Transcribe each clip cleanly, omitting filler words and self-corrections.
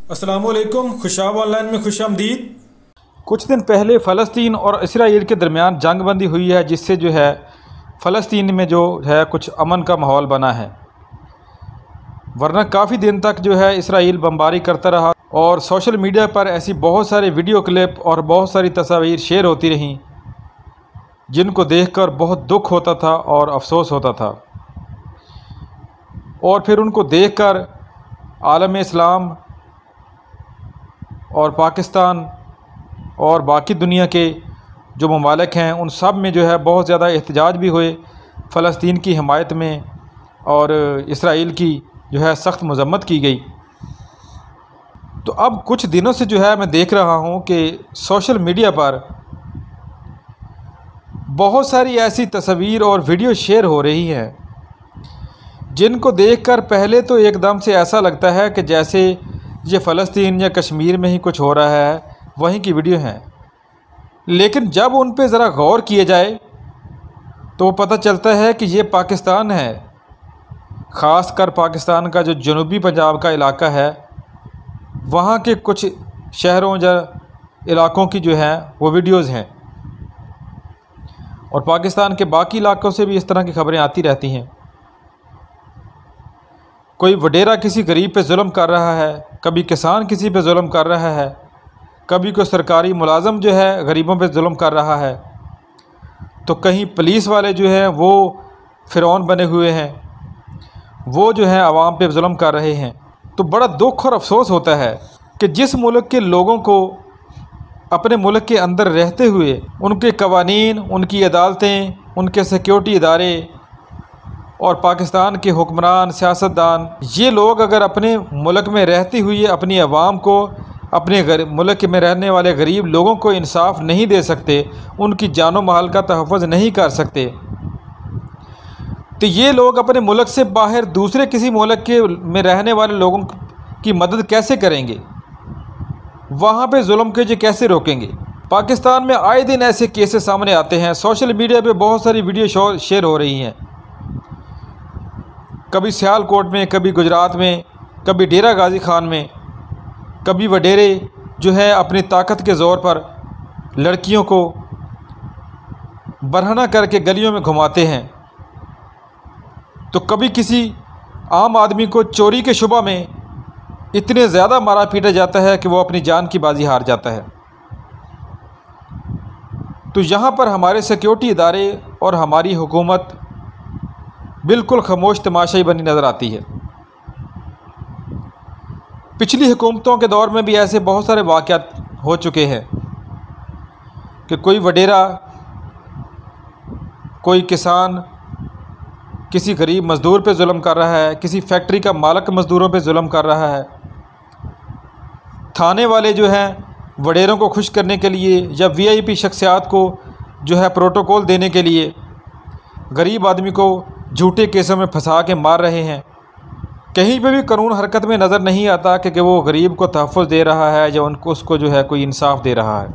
السلام علیکم، Khushab on line میں خوش آمدید۔ کچھ دن پہلے فلسطین اور اسرائیل کے درمیان جنگ بندی ہوئی ہے، جس سے جو ہے فلسطین میں جو ہے کچھ امن کا ماحول بنا ہے، ورنہ کافی دن تک جو ہے اسرائیل بمباری کرتا رہا اور سوشل میڈیا پر ایسی بہت سارے ویڈیو کلپ اور بہت ساری تصاویر شیئر ہوتی رہیں جن کو دیکھ کر بہت دکھ ہوتا تھا اور افسوس ہوتا تھا، اور پھر ان کو دیکھ کر عالم اسلام اور پاکستان اور باقی دنیا کے جو ممالک ہیں ان سب میں جو ہے بہت زیادہ احتجاج بھی ہوئے فلسطین کی حمایت میں، اور اسرائیل کی جو ہے سخت مذمت کی گئی۔ تو اب کچھ دنوں سے جو ہے میں دیکھ رہا ہوں کہ سوشل میڈیا پر بہت ساری ایسی تصاویر اور ویڈیو شیئر ہو رہی ہیں جن کو دیکھ کر پہلے تو ایک دم سے ایسا لگتا ہے کہ جیسے یہ فلسطین یا کشمیر میں ہی کچھ ہو رہا ہے، وہیں کی ویڈیو ہیں، لیکن جب ان پہ ذرا غور کیے جائے تو وہ پتہ چلتا ہے کہ یہ پاکستان ہے، خاص کر پاکستان کا جو جنوبی پنجاب کا علاقہ ہے، وہاں کے کچھ شہروں یا علاقوں کی جو ہیں وہ ویڈیوز ہیں، اور پاکستان کے باقی علاقوں سے بھی اس طرح کی خبریں آتی رہتی ہیں۔ کوئی وڈیرا کسی غریب پہ ظلم کر رہا ہے، کبھی کسان کسی پہ ظلم کر رہا ہے، کبھی کوئی سرکاری ملازم جو ہے غریبوں پہ ظلم کر رہا ہے، تو کہیں پولیس والے جو ہیں وہ فرعون بنے ہوئے ہیں، وہ جو ہیں عوام پہ ظلم کر رہے ہیں۔ تو بڑا دکھ اور افسوس ہوتا ہے کہ جس ملک کے لوگوں کو اپنے ملک کے اندر رہتے ہوئے ان کے قوانین، ان کی عدالتیں، ان کے سیکیورٹی ادارے اور پاکستان کے حکمران، سیاستدان، یہ لوگ اگر اپنے ملک میں رہتے ہوئے اپنی عوام کو، اپنے ملک میں رہنے والے غریب لوگوں کو انصاف نہیں دے سکتے، ان کی جان و مال کا تحفظ نہیں کر سکتے، تو یہ لوگ اپنے ملک سے باہر دوسرے کسی ملک کے میں رہنے والے لوگوں کی مدد کیسے کریں گے؟ وہاں پہ ظلم کے کیسے روکیں گے؟ پاکستان میں آئے دن ایسے کیسز سامنے آتے ہیں، سوشل میڈیا پہ بہت ساری ویڈیو شیئر ہو رہی ہیں، کبھی سیال کوٹ میں، کبھی گجرات میں، کبھی ڈیرہ غازی خان میں، کبھی وڈیرے جو ہے اپنی طاقت کے زور پر لڑکیوں کو برہنہ کر کے گلیوں میں گھماتے ہیں، تو کبھی کسی عام آدمی کو چوری کے شبہ میں اتنے زیادہ مارا پیٹا جاتا ہے کہ وہ اپنی جان کی بازی ہار جاتا ہے۔ تو یہاں پر ہمارے سیکیورٹی ادارے اور ہماری حکومت بالکل خاموش تماشائی بنی نظر آتی ہے۔ پچھلی حکومتوں کے دور میں بھی ایسے بہت سارے واقعات ہو چکے ہیں کہ کوئی وڈیرا، کوئی کسان کسی غریب مزدور پہ ظلم کر رہا ہے، کسی فیکٹری کا مالک مزدوروں پہ ظلم کر رہا ہے، تھانے والے جو ہیں وڈیروں کو خوش کرنے کے لیے یا وی آئی پی شخصیات کو جو ہے پروٹوکول دینے کے لیے غریب آدمی کو جھوٹے کیسوں میں پھنسا کے مار رہے ہیں۔ کہیں پہ بھی قانون حرکت میں نظر نہیں آتا کہ وہ غریب کو تحفظ دے رہا ہے یا اس کو جو ہے کوئی انصاف دے رہا ہے۔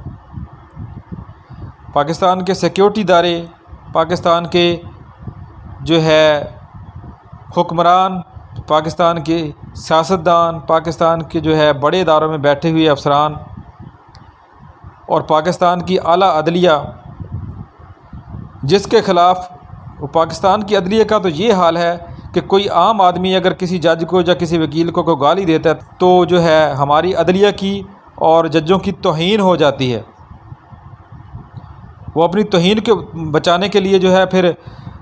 پاکستان کے سیکیورٹی ادارے، پاکستان کے جو ہے حکمران، پاکستان کے سیاستدان، پاکستان کے جو ہے بڑے اداروں میں بیٹھے ہوئے افسران اور پاکستان کی اعلیٰ عدلیہ، جس کے خلاف پاکستان کی عدلیہ کا تو یہ حال ہے کہ کوئی عام آدمی اگر کسی جج کو یا کسی وکیل کو کوئی گالی دیتا ہے تو جو ہے ہماری عدلیہ کی اور ججوں کی توہین ہو جاتی ہے، وہ اپنی توہین کے بچانے کے لیے جو ہے پھر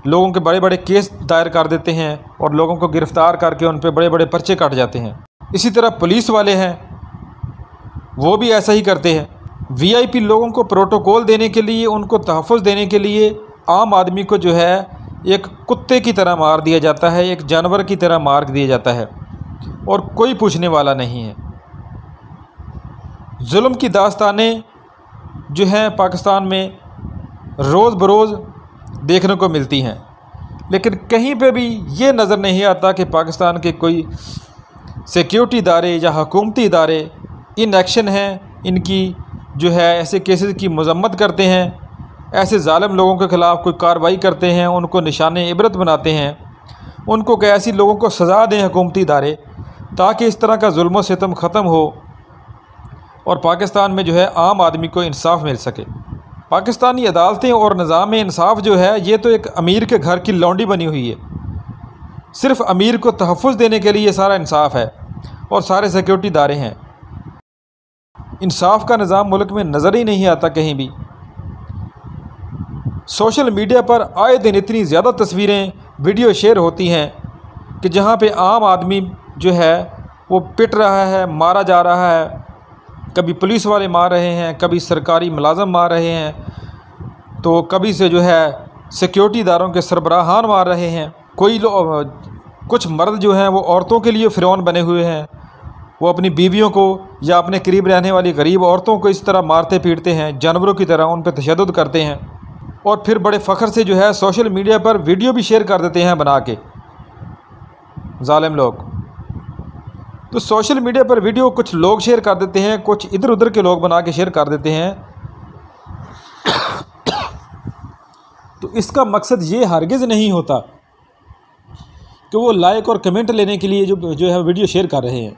لوگوں کے بڑے بڑے کیس دائر کر دیتے ہیں اور لوگوں کو گرفتار کر کے ان پہ بڑے بڑے پرچے کاٹ جاتے ہیں۔ اسی طرح پولیس والے ہیں، وہ بھی ایسا ہی کرتے ہیں، وی آئی پی لوگوں کو پروٹوکول دینے کے لیے، ان کو تحفظ دینے کے لیے عام آدمی کو جو ہے ایک کتے کی طرح مار دیا جاتا ہے، ایک جانور کی طرح مار دیا جاتا ہے، اور کوئی پوچھنے والا نہیں ہے۔ ظلم کی داستانیں جو ہیں پاکستان میں روز بروز دیکھنے کو ملتی ہیں، لیکن کہیں پہ بھی یہ نظر نہیں آتا کہ پاکستان کے کوئی سیکیورٹی ادارے یا حکومتی ادارے ان ایکشن ہیں، ان کی جو ہے ایسے کیسز کی مذمت کرتے ہیں، ایسے ظالم لوگوں کے خلاف کوئی کارروائی کرتے ہیں، ان کو نشان عبرت بناتے ہیں، ان کو کہ ایسی لوگوں کو سزا دیں حکومتی ادارے، تاکہ اس طرح کا ظلم و ستم ختم ہو اور پاکستان میں جو ہے عام آدمی کو انصاف مل سکے۔ پاکستانی عدالتیں اور نظام انصاف جو ہے یہ تو ایک امیر کے گھر کی لونڈی بنی ہوئی ہے۔ صرف امیر کو تحفظ دینے کے لیے یہ سارا انصاف ہے اور سارے سیکیورٹی ادارے ہیں۔ انصاف کا نظام ملک میں نظر ہی نہیں آتا کہیں بھی۔ سوشل میڈیا پر آئے دن اتنی زیادہ تصویریں ویڈیو شیئر ہوتی ہیں کہ جہاں پہ عام آدمی جو ہے وہ پٹ رہا ہے، مارا جا رہا ہے، کبھی پولیس والے مار رہے ہیں، کبھی سرکاری ملازم مار رہے ہیں، تو کبھی سے جو ہے سیکیورٹی اداروں کے سربراہان مار رہے ہیں۔ کچھ مرد جو ہیں وہ عورتوں کے لیے فرعون بنے ہوئے ہیں، وہ اپنی بیویوں کو یا اپنے قریب رہنے والی غریب عورتوں کو اس طرح مارتے پیٹتے ہیں، جانوروں کی طرح ان پہ تشدد کرتے ہیں، اور پھر بڑے فخر سے جو ہے سوشل میڈیا پر ویڈیو بھی شیئر کر دیتے ہیں بنا کے ظالم لوگ۔ تو سوشل میڈیا پر ویڈیو کچھ لوگ شیئر کر دیتے ہیں، کچھ ادھر ادھر کے لوگ بنا کے شیئر کر دیتے ہیں، تو اس کا مقصد یہ ہرگز نہیں ہوتا کہ وہ لائک اور کمنٹ لینے کے لیے جو ہے ویڈیو شیئر کر رہے ہیں۔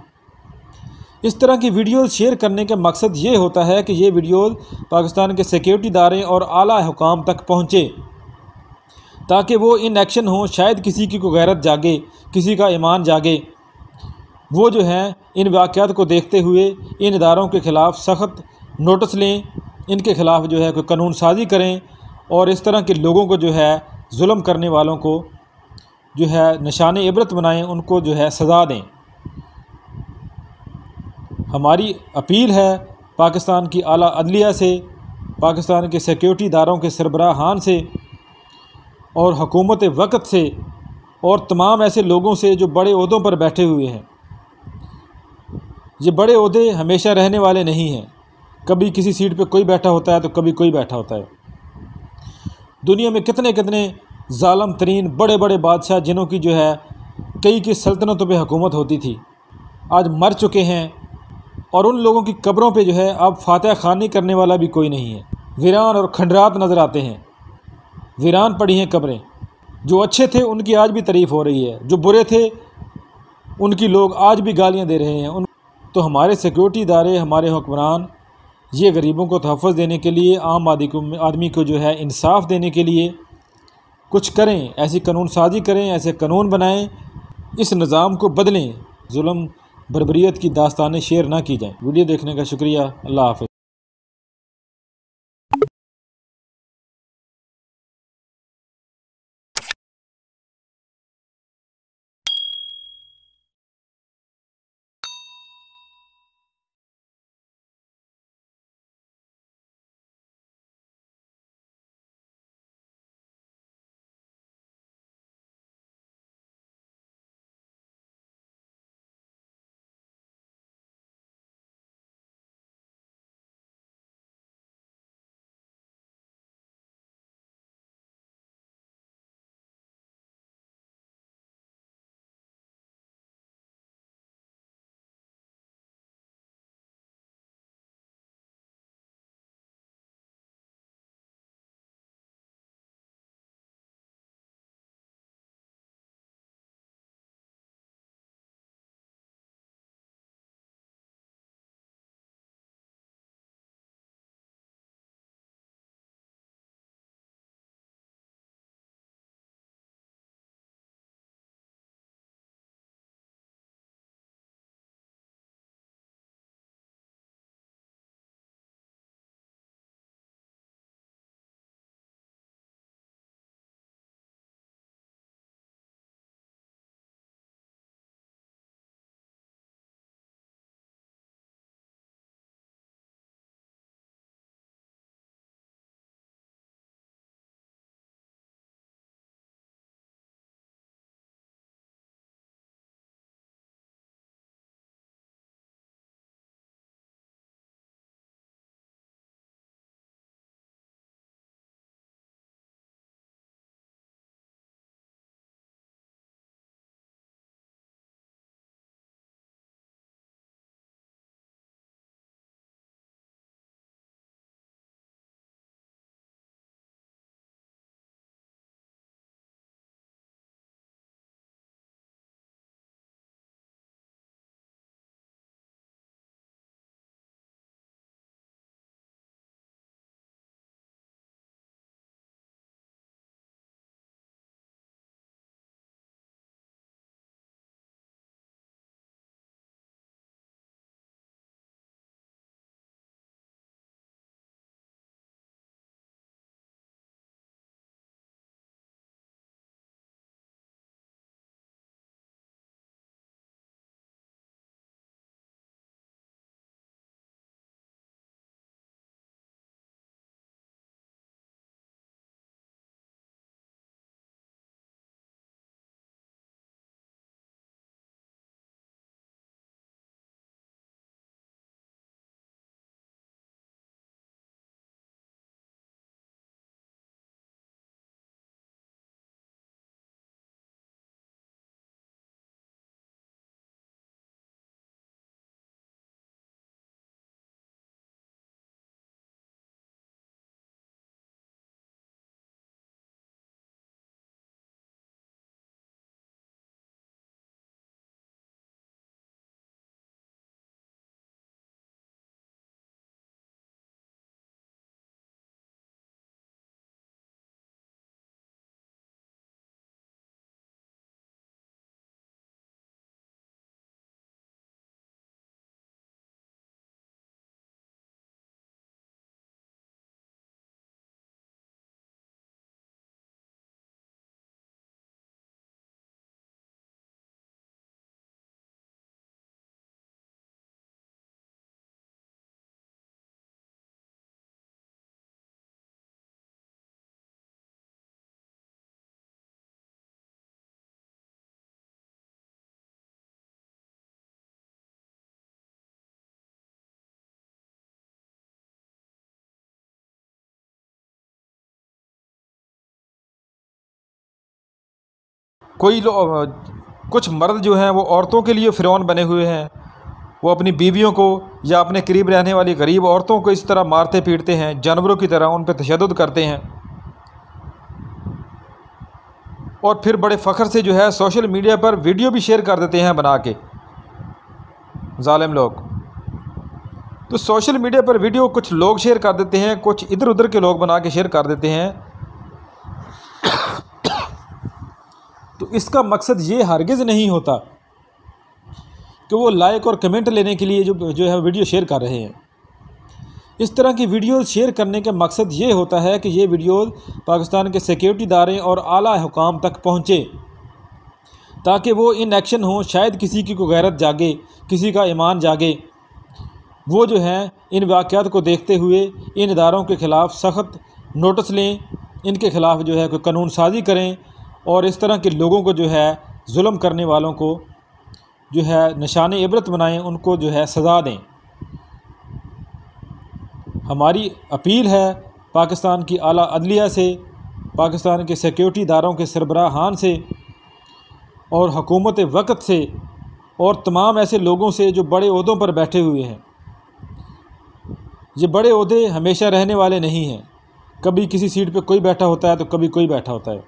اس طرح کی ویڈیوز شیئر کرنے کا مقصد یہ ہوتا ہے کہ یہ ویڈیوز پاکستان کے سیکیورٹی ادارے اور اعلیٰ حکام تک پہنچے تاکہ وہ ان ایکشن ہوں، شاید کسی کی کوئی غیرت جاگے، کسی کا ایمان جاگے، وہ جو ہیں ان واقعات کو دیکھتے ہوئے ان اداروں کے خلاف سخت نوٹس لیں، ان کے خلاف جو ہے کوئی قانون سازی کریں، اور اس طرح کے لوگوں کو جو ہے ظلم کرنے والوں کو جو ہے نشان عبرت بنائیں، ان کو جو ہے سزا دیں۔ ہماری اپیل ہے پاکستان کی اعلیٰ عدلیہ سے، پاکستان کے سیکیورٹی اداروں کے سربراہان سے اور حکومت وقت سے اور تمام ایسے لوگوں سے جو بڑے عہدوں پر بیٹھے ہوئے ہیں۔ یہ بڑے عہدے ہمیشہ رہنے والے نہیں ہیں، کبھی کسی سیٹ پہ کوئی بیٹھا ہوتا ہے تو کبھی کوئی بیٹھا ہوتا ہے۔ دنیا میں کتنے کتنے ظالم ترین بڑے بڑے بادشاہ جنہوں کی جو ہے کئی کی سلطنتوں پہ حکومت ہوتی تھی آج مر چکے ہیں، اور ان لوگوں کی قبروں پہ جو ہے اب فاتحہ خوانی کرنے والا بھی کوئی نہیں ہے۔ ویران اور کھنڈرات نظر آتے ہیں، ویران پڑی ہیں قبریں۔ جو اچھے تھے ان کی آج بھی تعریف ہو رہی ہے، جو برے تھے ان کی لوگ آج بھی گالیاں دے رہے ہیں۔ تو ہمارے سیکیورٹی ادارے، ہمارے حکمران یہ غریبوں کو تحفظ دینے کے لیے، عام آدمی کو جو ہے انصاف دینے کے لیے کچھ کریں، ایسی قانون سازی کریں، ایسے قانون بنائیں، اس نظام کو بدلیں، ظلم بربریت کی داستانیں شیئر نہ کی جائیں۔ ویڈیو دیکھنے کا شکریہ، اللہ حافظ۔ کچھ مرد جو ہیں وہ عورتوں کے لیے فرعون بنے ہوئے ہیں، وہ اپنی بیویوں کو یا اپنے قریب رہنے والی غریب عورتوں کو اس طرح مارتے پیٹتے ہیں، جانوروں کی طرح ان پہ تشدد کرتے ہیں، اور پھر بڑے فخر سے جو ہے سوشل میڈیا پر ویڈیو بھی شیئر کر دیتے ہیں بنا کے ظالم لوگ۔ تو سوشل میڈیا پر ویڈیو کچھ لوگ شیئر کر دیتے ہیں، کچھ ادھر ادھر کے لوگ بنا کے شیئر کر دیتے ہیں، تو اس کا مقصد یہ ہرگز نہیں ہوتا کہ وہ لائک اور کمنٹ لینے کے لیے جو ہے ویڈیو شیئر کر رہے ہیں۔ اس طرح کی ویڈیوز شیئر کرنے کا مقصد یہ ہوتا ہے کہ یہ ویڈیوز پاکستان کے سیکیورٹی ادارے اور اعلیٰ حکام تک پہنچے تاکہ وہ ان ایکشن ہوں، شاید کسی کی کو غیرت جاگے، کسی کا ایمان جاگے، وہ جو ہیں ان واقعات کو دیکھتے ہوئے ان اداروں کے خلاف سخت نوٹس لیں، ان کے خلاف جو ہے کوئی قانون سازی کریں، اور اس طرح کے لوگوں کو جو ہے ظلم کرنے والوں کو جو ہے نشان عبرت بنائیں، ان کو جو ہے سزا دیں۔ ہماری اپیل ہے پاکستان کی اعلیٰ عدلیہ سے، پاکستان کے سیکیورٹی اداروں کے سربراہان سے اور حکومت وقت سے اور تمام ایسے لوگوں سے جو بڑے عہدوں پر بیٹھے ہوئے ہیں۔ یہ بڑے عہدے ہمیشہ رہنے والے نہیں ہیں، کبھی کسی سیٹ پہ کوئی بیٹھا ہوتا ہے تو کبھی کوئی بیٹھا ہوتا ہے۔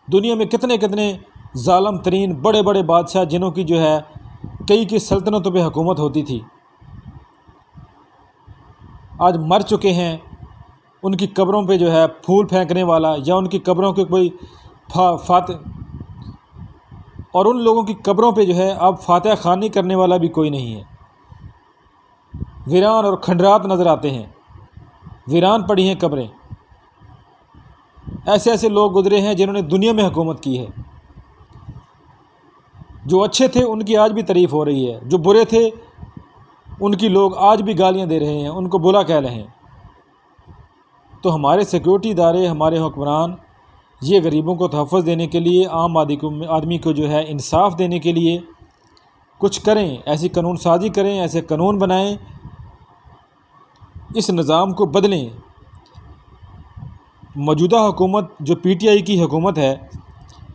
دنیا میں کتنے کتنے ظالم ترین بڑے بڑے بادشاہ جنہوں کی جو ہے کئی کی سلطنتوں پہ حکومت ہوتی تھی، آج مر چکے ہیں۔ ان کی قبروں پہ جو ہے پھول پھینکنے والا یا ان کی قبروں کے کوئی فاتح، اور ان لوگوں کی قبروں پہ جو ہے اب فاتح خوانی کرنے والا بھی کوئی نہیں ہے۔ ویران اور کھنڈرات نظر آتے ہیں، ویران پڑی ہیں قبریں۔ ایسے ایسے لوگ گزرے ہیں جنہوں نے دنیا میں حکومت کی ہے۔ جو اچھے تھے ان کی آج بھی تعریف ہو رہی ہے، جو برے تھے ان کی لوگ آج بھی گالیاں دے رہے ہیں، ان کو برا کہہ رہے ہیں۔ تو ہمارے سیکیورٹی ادارے، ہمارے حکمران یہ غریبوں کو تحفظ دینے کے لیے، عام آدمی کو جو ہے انصاف دینے کے لیے کچھ کریں، ایسی قانون سازی کریں، ایسے قانون بنائیں، اس نظام کو بدلیں۔ موجودہ حکومت جو پی ٹی آئی کی حکومت ہے،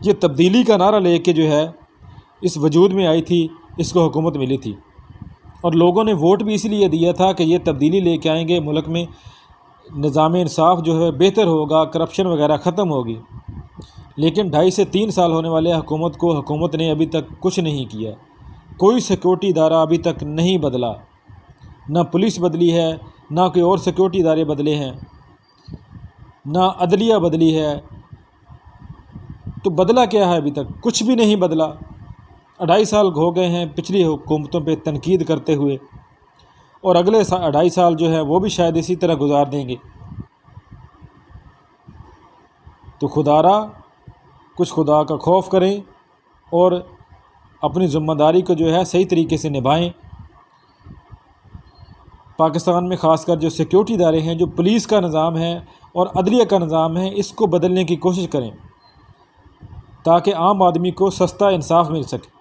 یہ تبدیلی کا نعرہ لے کے جو ہے اس وجود میں آئی تھی، اس کو حکومت ملی تھی، اور لوگوں نے ووٹ بھی اس لیے دیا تھا کہ یہ تبدیلی لے کے آئیں گے، ملک میں نظام انصاف جو ہے بہتر ہوگا، کرپشن وغیرہ ختم ہوگی۔ لیکن 2.5 سے 3 سال ہونے والے حکومت نے ابھی تک کچھ نہیں کیا۔ کوئی سیکیورٹی ادارہ ابھی تک نہیں بدلا، نہ پولیس بدلی ہے، نہ کوئی اور سیکیورٹی ادارے بدلے ہیں، نہ عدلیہ بدلی ہے۔ تو بدلا کیا ہے؟ ابھی تک کچھ بھی نہیں بدلا۔ 2.5 سال ہو گئے ہیں پچھلی حکومتوں پہ تنقید کرتے ہوئے، اور اگلے 2.5 سال جو ہے وہ بھی شاید اسی طرح گزار دیں گے۔ تو کچھ خدا کا خوف کریں اور اپنی ذمہ داری کو جو ہے صحیح طریقے سے نبھائیں۔ پاکستان میں خاص کر جو سیکیورٹی ادارے ہیں، جو پولیس کا نظام ہے اور عدلیہ کا نظام ہے، اس کو بدلنے کی کوشش کریں تاکہ عام آدمی کو سستا انصاف مل سکے۔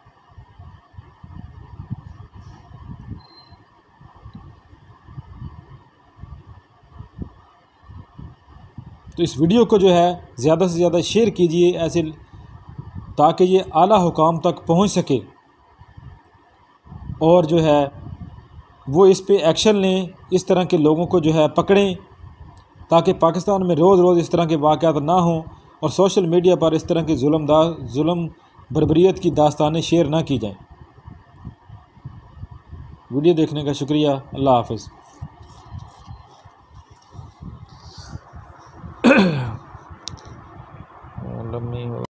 تو اس ویڈیو کو جو ہے زیادہ سے زیادہ شیئر کیجئے ایسے، تاکہ یہ اعلیٰ حکام تک پہنچ سکے اور جو ہے وہ اس پہ ایکشن لیں، اس طرح کے لوگوں کو جو ہے پکڑیں، تاکہ پاکستان میں روز روز اس طرح کے واقعات نہ ہوں اور سوشل میڈیا پر اس طرح کی ظلم بربریت کی داستانیں شیئر نہ کی جائیں۔ ویڈیو دیکھنے کا شکریہ۔ اللہ حافظ۔